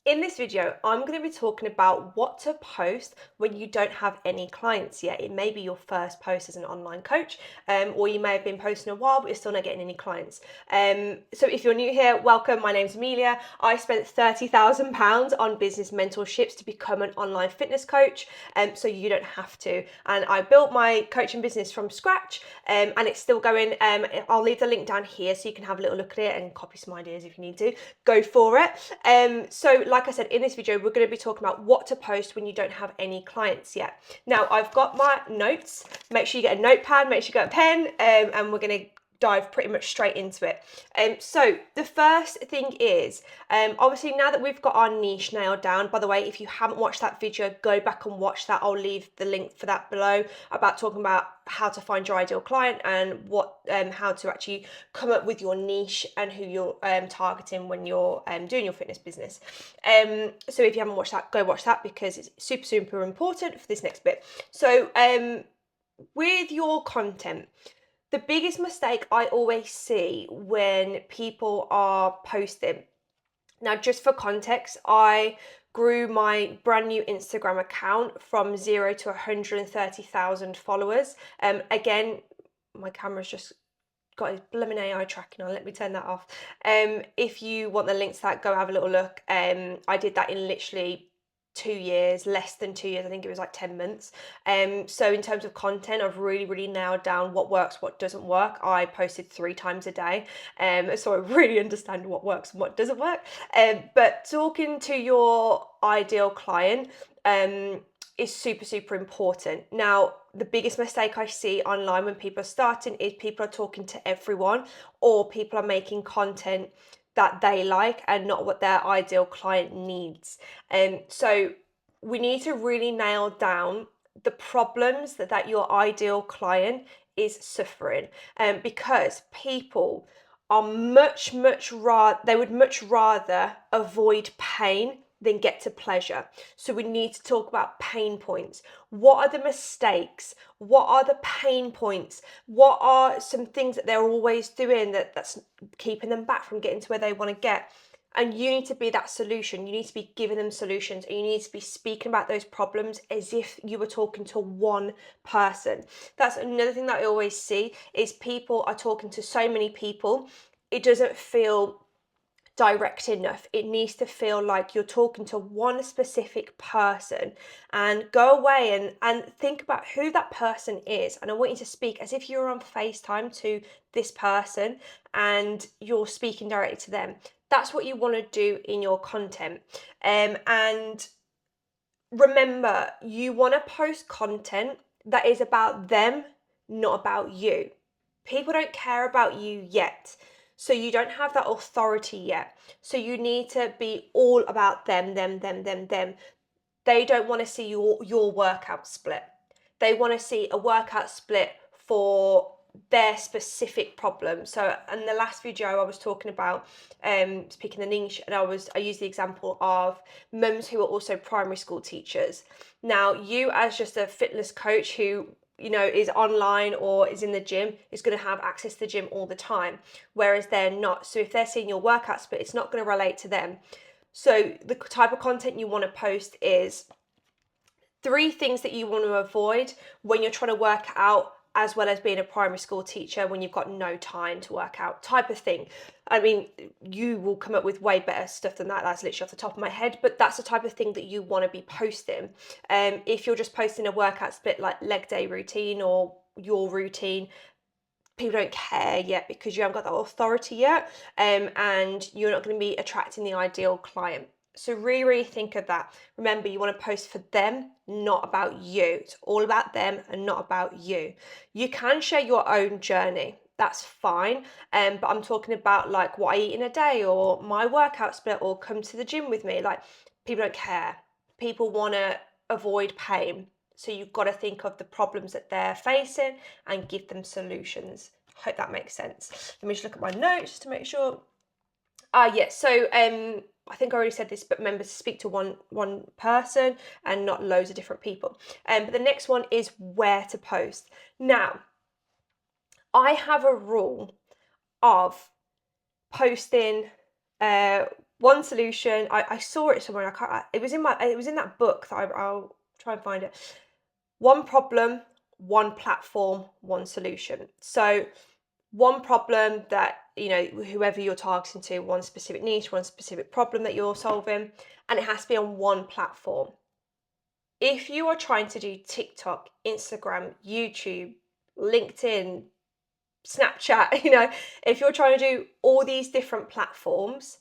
In this video, I'm going to be talking about what to post when you don't have any clients yet. It may be your first post as an online coach, or you may have been posting a while, but you're still not getting any clients. So if you're new here, welcome. My name's Amelia. I spent £30,000 on business mentorships to become an online fitness coach, so you don't have to. And I built my coaching business from scratch, and it's still going. I'll leave the link down here so you can have a little look at it and copy some ideas if you need to. Go for it. So like I said, in this video, we're going to be talking about what to post when you don't have any clients yet. Now, I've got my notes. Make sure you get a notepad, make sure you get a pen, and we're going to dive pretty much straight into it. So the first thing is, obviously now that we've got our niche nailed down, by the way, if you haven't watched that video, go back and watch that. I'll leave the link for that below, about talking about how to find your ideal client and what how to actually come up with your niche and who you're targeting when you're doing your fitness business. So if you haven't watched that, go watch that because it's super important for this next bit. So with your content, the biggest mistake I always see when people are posting, now just for context, I grew my brand new Instagram account from 0 to 130,000 followers. Again, my camera's just got his blooming AI tracking on. Let me turn that off. If you want the link to that, go have a little look. I did that in literally 2 years, less than 2 years. I think it was like 10 months. So in terms of content, I've really nailed down what works, what doesn't work. I posted 3 times a day. So I really understand what works and what doesn't work. But talking to your ideal client, is super important. Now, the biggest mistake I see online when people are starting is people are talking to everyone, or people are making content that they like and not what their ideal client needs. So we need to really nail down the problems that your ideal client is suffering, because people are much rather, they would much rather avoid pain than get to pleasure. So we need to talk about pain points. What are the mistakes? What are the pain points? What are some things that they're always doing that's keeping them back from getting to where they want to get? And you need to be that solution. You need to be giving them solutions, and you need to be speaking about those problems as if you were talking to one person. That's another thing that I always see, is people are talking to so many people. It doesn't feel direct enough. It needs to feel like you're talking to one specific person, and go away and think about who that person is. And I want you to speak as if you're on FaceTime to this person and you're speaking directly to them. That's what you want to do in your content. And remember, you want to post content that is about them, not about you. People don't care about you yet. So you don't have that authority yet. So you need to be all about them. They don't want to see your workout split. They want to see a workout split for their specific problem. So in the last video, I was talking about speaking the niche, and I used the example of mums who are also primary school teachers. Now, you as just a fitness coach who is online or is in the gym, is going to have access to the gym all the time, whereas they're not. So if they're seeing your workout split, it's not going to relate to them. So the type of content you want to post is 3 things that you want to avoid when you're trying to work out, as well as being a primary school teacher when you've got no time to work out, type of thing. I mean, you will come up with way better stuff than that. That's literally off the top of my head, but that's the type of thing that you want to be posting. If you're just posting a workout split like leg day routine or your routine, people don't care yet because you haven't got that authority yet, and you're not going to be attracting the ideal client. So really think of that. Remember, you want to post for them, not about you. It's all about them and not about you. You can share your own journey. That's fine. But I'm talking about like what I eat in a day, or my workout split, or come to the gym with me. Like, people don't care. People want to avoid pain. So you've got to think of the problems that they're facing and give them solutions. Hope that makes sense. Let me just look at my notes to make sure. So I think I already said this, but remember to speak to one person and not loads of different people. But the next one is where to post. Now, I have a rule of posting One solution, I saw it somewhere. It was in that book that I'll try and find it. One problem, one platform, one solution. So one problem that, whoever you're targeting to, one specific niche, one specific problem that you're solving, and it has to be on one platform. If you are trying to do TikTok, Instagram, YouTube, LinkedIn, Snapchat, if you're trying to do all these different platforms,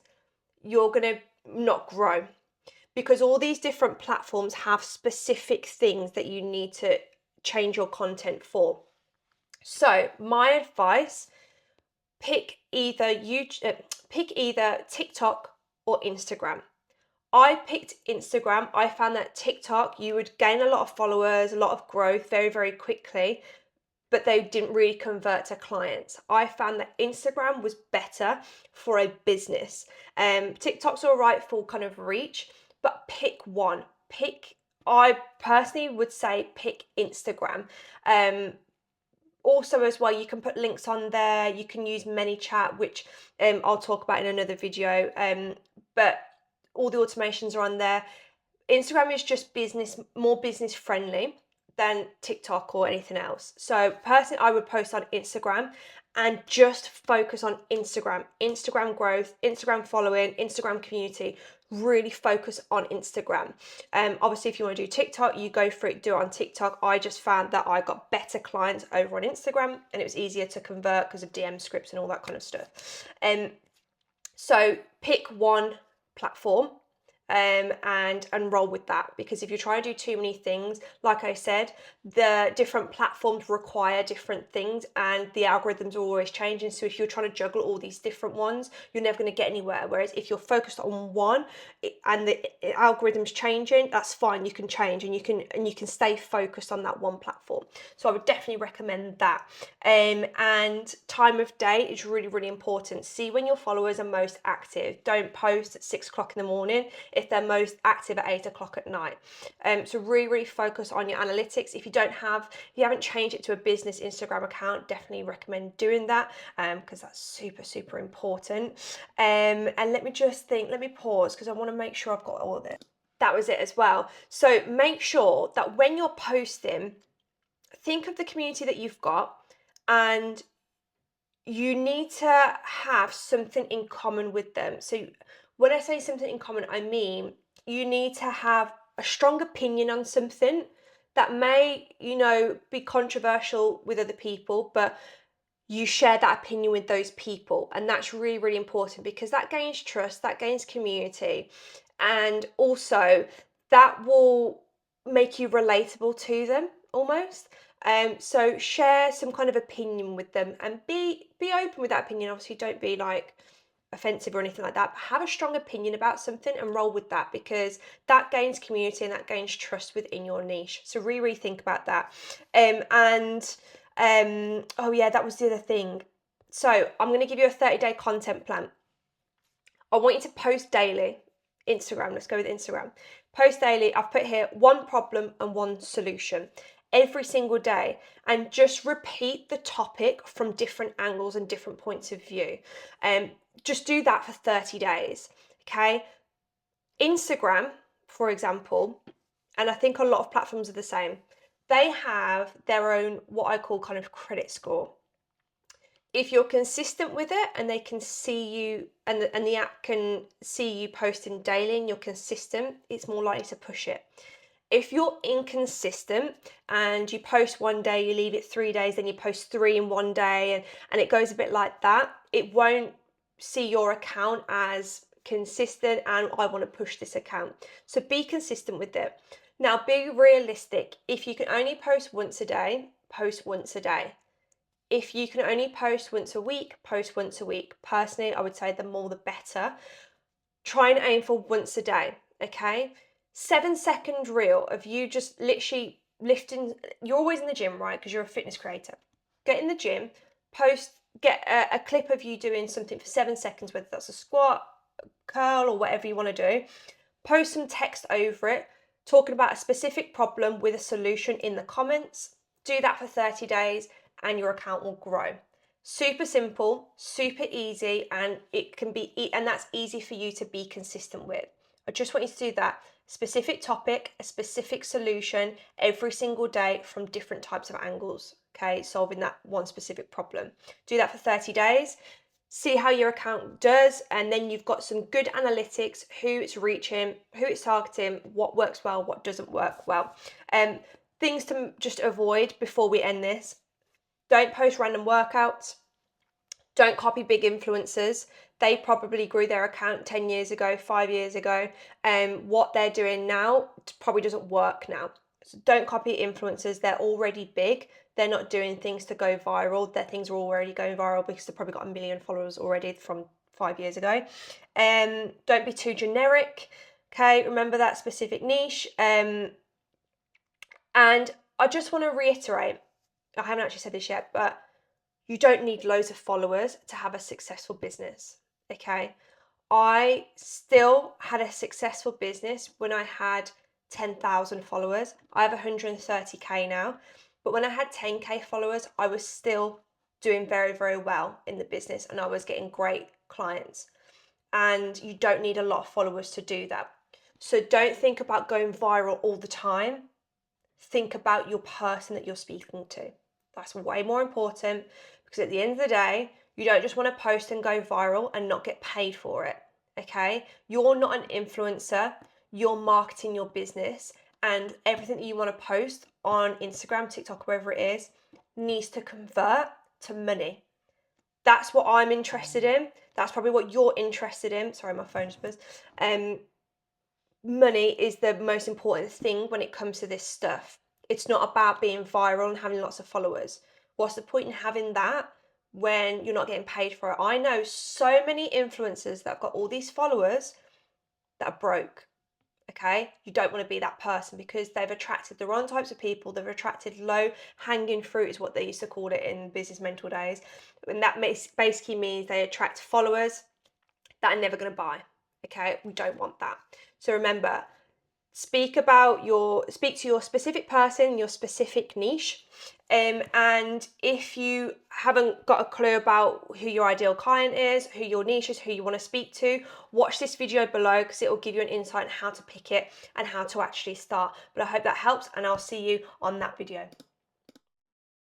you're going to not grow, because all these different platforms have specific things that you need to change your content for. So my advice, pick either TikTok or Instagram. I picked Instagram. I found that TikTok, you would gain a lot of followers, a lot of growth very, very quickly, but they didn't really convert to clients. I found that Instagram was better for a business. TikTok's all right for kind of reach, but pick one. I personally would say pick Instagram. Also, as well, you can put links on there. You can use ManyChat, which I'll talk about in another video. But all the automations are on there. Instagram is just more business friendly than TikTok or anything else. So personally, I would post on Instagram and just focus on Instagram growth, Instagram following, Instagram community. Really focus on Instagram. Obviously, if you want to do TikTok, you go for it, do it on TikTok. I just found that I got better clients over on Instagram, and it was easier to convert because of DM scripts and all that kind of stuff. So pick one platform and roll with that, because if you try to do too many things, like I said, the different platforms require different things and the algorithms are always changing. So if you're trying to juggle all these different ones, you're never going to get anywhere. Whereas if you're focused on one and the algorithm's changing, that's fine. You can change and you can stay focused on that one platform. So I would definitely recommend that. And time of day is really, really important. See when your followers are most active. Don't post at 6 o'clock in the morning if they're most active at 8 o'clock at night. So really, really focus on your analytics. If you haven't changed it to a business Instagram account, definitely recommend doing that, because that's super, super important. And let me pause because I want to make sure I've got all of it. That was it as well. So make sure that when you're posting, think of the community that you've got, and you need to have something in common with them. So when I say something in common, I mean you need to have a strong opinion on something that may, be controversial with other people, but you share that opinion with those people. And that's really, really important, because that gains trust, that gains community, and also that will make you relatable to them almost. So share some kind of opinion with them and be open with that opinion. Obviously, don't be like offensive or anything like that, but have a strong opinion about something and roll with that, because that gains community and that gains trust within your niche. So really think about that. Oh yeah, that was the other thing. So I'm going to give you a 30-day content plan. I want you to post daily. Instagram, let's go with Instagram. Post daily. I've put here one problem and one solution every single day, and just repeat the topic from different angles and different points of view. Just do that for 30 days. Okay. Instagram, for example, and I think a lot of platforms are the same, they have their own, what I call kind of credit score. If you're consistent with it and they can see you, and the app can see you posting daily and you're consistent, it's more likely to push it. If you're inconsistent and you post one day, you leave it 3 days, then you post 3 in one day, and it goes a bit like that, it won't see your account as consistent and I want to push this account. So be consistent with it. Now be realistic. If you can only post once a day, post once a day. If you can only post once a week, post once a week. Personally, I would say the more the better. Try and aim for once a day, okay? 7-second reel of you just literally lifting. You're always in the gym, right? Because you're a fitness creator. Get in the gym, get a clip of you doing something for 7 seconds, whether that's a squat, a curl, or whatever you want to do. Post some text over it, talking about a specific problem with a solution in the comments. Do that for 30 days and your account will grow. Super simple, super easy, and it can be, and that's easy for you to be consistent with. I just want you to do that specific topic, a specific solution every single day from different types of angles, okay? Solving that one specific problem. Do that for 30 days. See how your account does, and then you've got some good analytics, who it's reaching, who it's targeting, what works well, what doesn't work well. Things to just avoid before we end this: don't post random workouts. Don't copy big influencers. They probably grew their account 10 years ago, 5 years ago. What they're doing now probably doesn't work now. So don't copy influencers. They're already big. They're not doing things to go viral. Their things are already going viral because they've probably got a million followers already from 5 years ago. Don't be too generic. Okay, remember that specific niche. And I just want to reiterate, I haven't actually said this yet, but you don't need loads of followers to have a successful business, okay? I still had a successful business when I had 10,000 followers. I have 130K now, but when I had 10K followers, I was still doing very, very well in the business and I was getting great clients. And you don't need a lot of followers to do that. So don't think about going viral all the time. Think about your person that you're speaking to. That's way more important, because at the end of the day, you don't just want to post and go viral and not get paid for it. Okay? You're not an influencer, you're marketing your business, and everything that you want to post on Instagram, TikTok, wherever it is, needs to convert to money. That's what I'm interested in. That's probably what you're interested in. Sorry, my phone just buzzed. Money is the most important thing when it comes to this stuff. It's not about being viral and having lots of followers. What's the point in having that when you're not getting paid for it? I know so many influencers that have got all these followers that are broke. Okay, you don't want to be that person because they've attracted the wrong types of people. They've attracted low hanging fruit, is what they used to call it in business mentor days. And that basically means they attract followers that are never going to buy. Okay, we don't want that. So remember, speak to your specific person, your specific niche. And if you haven't got a clue about who your ideal client is, who your niche is, who you want to speak to, watch this video below because it will give you an insight on how to pick it and how to actually start. But I hope that helps, and I'll see you on that video.